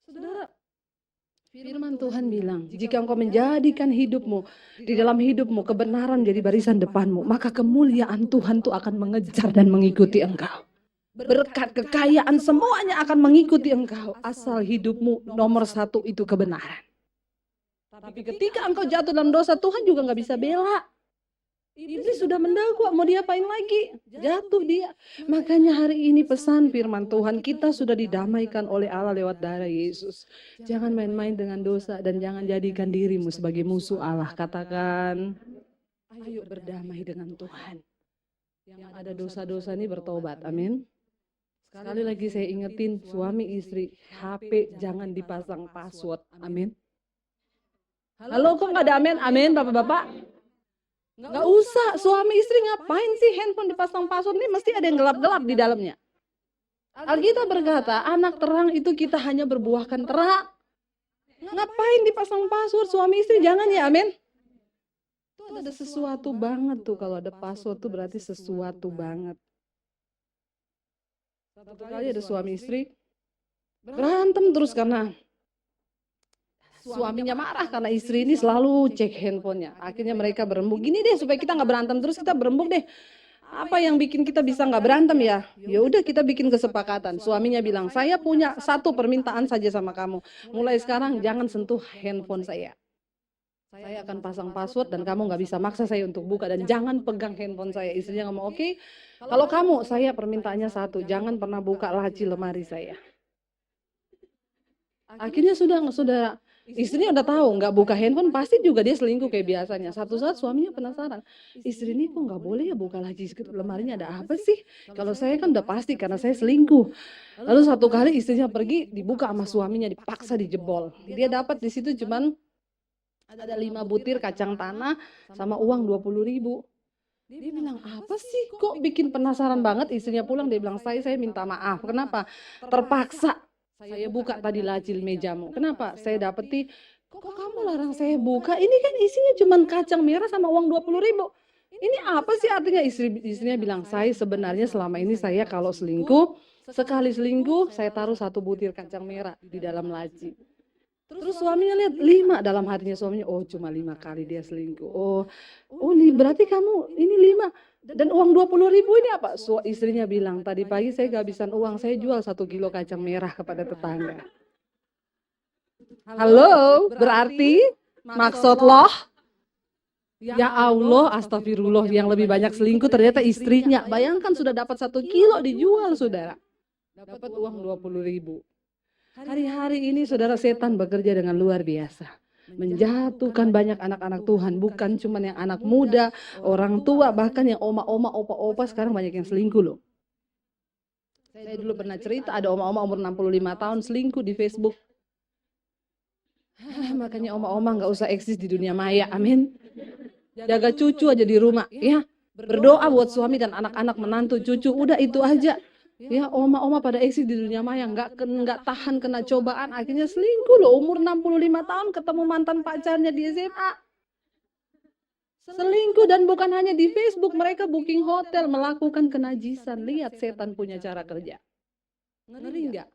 Saudara, firman Tuhan bilang, jika engkau menjadikan hidupmu, di dalam hidupmu kebenaran jadi barisan depanmu, maka kemuliaan Tuhan itu akan mengejar dan mengikuti engkau. Berkat, kekayaan, semuanya akan mengikuti engkau, asal hidupmu nomor satu itu kebenaran. Tapi ketika engkau jatuh dalam dosa, Tuhan juga gak bisa bela. Iblis sudah mendakwa, mau diapain lagi? Jatuh dia. Makanya hari ini pesan firman Tuhan, kita sudah didamaikan oleh Allah lewat darah Yesus. Jangan main-main dengan dosa dan jangan jadikan dirimu sebagai musuh Allah. Katakan, ayo berdamai dengan Tuhan. Yang ada dosa-dosa ini bertobat, amin. Sekali lagi saya ingetin, suami istri, HP jangan dipasang password, amin. Halo, kok gak ada amin? Amin, bapak-bapak. Gak usah, suami istri ngapain sih handphone dipasang password, ini mesti ada yang gelap-gelap di dalamnya. Alkitab berkata, anak terang itu kita hanya berbuahkan terang. Ngapain dipasang password, suami istri jangan ya, amin. Itu ada sesuatu banget tuh, kalau ada password tuh berarti sesuatu banget. Satu kali ada suami istri, berantem terus karena suaminya marah karena istri ini selalu cek handphonenya. Akhirnya mereka berembuk. Gini deh, supaya kita nggak berantem terus, kita berembuk deh. Apa yang bikin kita bisa nggak berantem ya? Ya udah, kita bikin kesepakatan. Suaminya bilang, saya punya satu permintaan saja sama kamu. Mulai sekarang jangan sentuh handphone saya. Saya akan pasang password dan kamu nggak bisa maksa saya untuk buka, dan jangan pegang handphone saya. Istrinya ngomong, oke. Kalau kamu, saya permintaannya satu, jangan pernah buka laci lemari saya. Akhirnya sudah istrinya udah tahu nggak buka handphone, pasti juga dia selingkuh kayak biasanya. Satu saat suaminya penasaran, istri ini kok nggak boleh ya buka laci lemarinya, ada apa sih? Kalau saya kan udah pasti karena saya selingkuh. Lalu satu kali istrinya pergi, dibuka sama suaminya, dipaksa dijebol. Dia dapat di situ cuman ada 5 butir kacang tanah sama uang 20.000. Dia bilang, apa sih, kok bikin penasaran banget. Istrinya pulang, dia bilang, saya minta maaf. Kenapa? Terpaksa saya buka tadi laci mejamu. Kenapa? Saya dapeti, kok kamu larang saya buka? Ini kan isinya cuma kacang merah sama uang 20.000. Ini apa sih artinya? Istrinya bilang, saya sebenarnya selama ini saya kalau selingkuh, sekali selingkuh saya taruh 1 butir kacang merah di dalam laci. Terus suaminya lihat 5, dalam hatinya suaminya, oh cuma 5 kali dia selingkuh. Oh berarti kamu ini 5. Dan uang 20.000 ini apa? Istrinya bilang, tadi pagi saya kehabisan uang, saya jual 1 kilo kacang merah kepada tetangga. Halo, berarti maksud loh, ya Allah, astagfirullah, yang lebih banyak selingkuh ternyata istrinya. Bayangkan sudah dapat 1 kilo dijual, saudara. Dapat uang 20.000. Hari-hari ini saudara, setan bekerja dengan luar biasa. Menjatuhkan banyak anak-anak Tuhan, bukan cuma yang anak muda, orang tua, bahkan yang oma-oma, opa-opa sekarang banyak yang selingkuh loh. Saya dulu pernah cerita, ada oma-oma umur 65 tahun selingkuh di Facebook. Makanya oma-oma nggak usah eksis di dunia maya, amin. Jaga cucu aja di rumah, ya. Berdoa buat suami dan anak-anak, menantu, cucu, udah itu aja. Ya, oma-oma pada eksis di dunia maya, nggak tahan kena cobaan, akhirnya selingkuh loh. Umur 65 tahun ketemu mantan pacarnya di SMA. Selingkuh, dan bukan hanya di Facebook, mereka booking hotel, melakukan kenajisan. Lihat setan punya cara kerja. Ngeri nggak?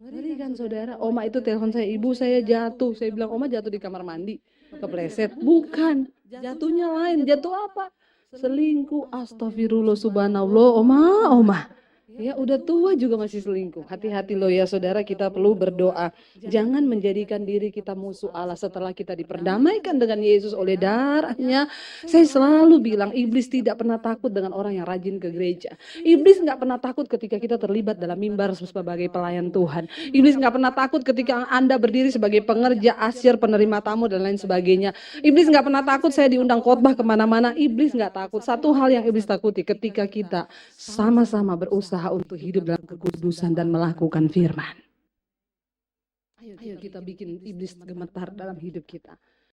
Ngeri kan saudara? Oma itu telepon saya, ibu saya jatuh. Saya bilang, oma jatuh di kamar mandi, kepleset. Bukan, jatuhnya lain. Jatuh apa? Selingkuh. Astagfirullah, subhanallah. Oma. Ya udah tua juga masih selingkuh. Hati-hati loh ya saudara, kita perlu berdoa. Jangan menjadikan diri kita musuh Allah setelah kita diperdamaikan dengan Yesus oleh darahnya. Saya selalu bilang, iblis tidak pernah takut dengan orang yang rajin ke gereja. Iblis nggak pernah takut ketika kita terlibat dalam mimbar sebagai pelayan Tuhan. Iblis nggak pernah takut ketika Anda berdiri sebagai pengerja, asyir, penerima tamu dan lain sebagainya. Iblis nggak pernah takut saya diundang khotbah kemana-mana. Iblis nggak takut. Satu hal yang iblis takuti, ketika kita sama-sama berusaha untuk hidup dalam kekudusan dan melakukan firman. Ayo kita bikin iblis gemetar dalam hidup kita.